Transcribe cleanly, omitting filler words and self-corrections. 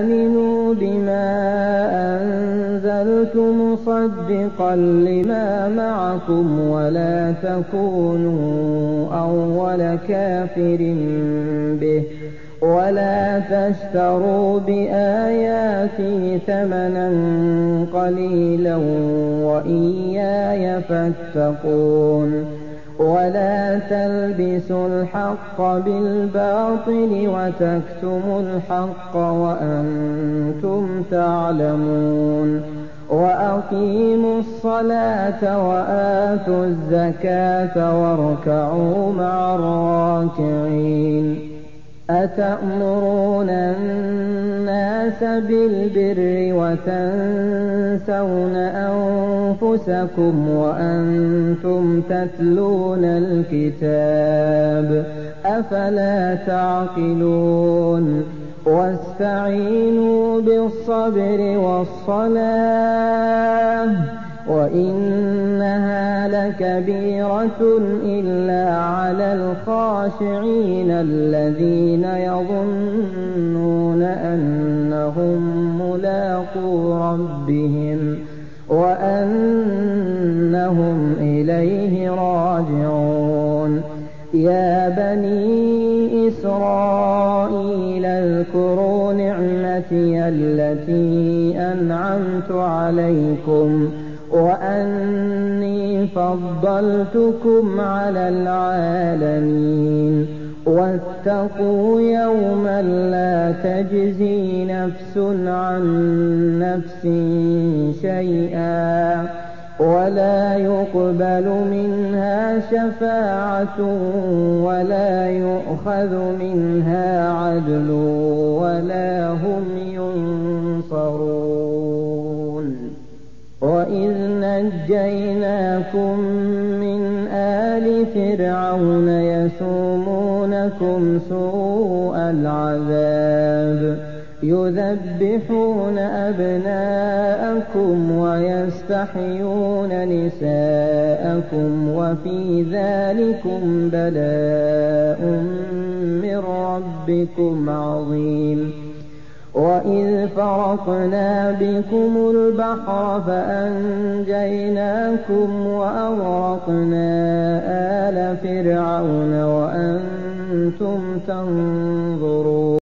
آمنوا بما أنزلت مصدقا لما معكم ولا تكونوا أول كافر به ولا تشتروا بآياتي ثمنا قليلا وإياي فاتقون ولا تلبسوا الحق بالباطل وتكتموا الحق وأنتم تعلمون وأقيموا الصلاة وآتوا الزكاة واركعوا مع الراكعين أتأمرون الناس بالبر وتنسون أنفسكم وأنتم تتلون الكتاب أفلا تعقلون واستعينوا بالصبر والصلاة وإنها لكبيرة إلا على الخاشعين الذين يظنون أنهم ملاقو ربهم وأنهم إليه راجعون يا بني إسرائيل اذكروا نعمتي التي أنعمت عليكم وأني فضلتكم على العالمين واتقوا يوما لا تجزي نفس عن نفس شيئا ولا يقبل منها شفاعة ولا يؤخذ منها عدل ولا هم ينصرون وإذ نجيناكم من آل فرعون يسومونكم سوء العذاب يذبحون أبناءكم ويستحيون نساءكم وفي ذلكم بلاء من ربكم عظيم وإذ فرقنا بكم البحر فأنجيناكم وأغرقنا آل فرعون وأنتم تنظرون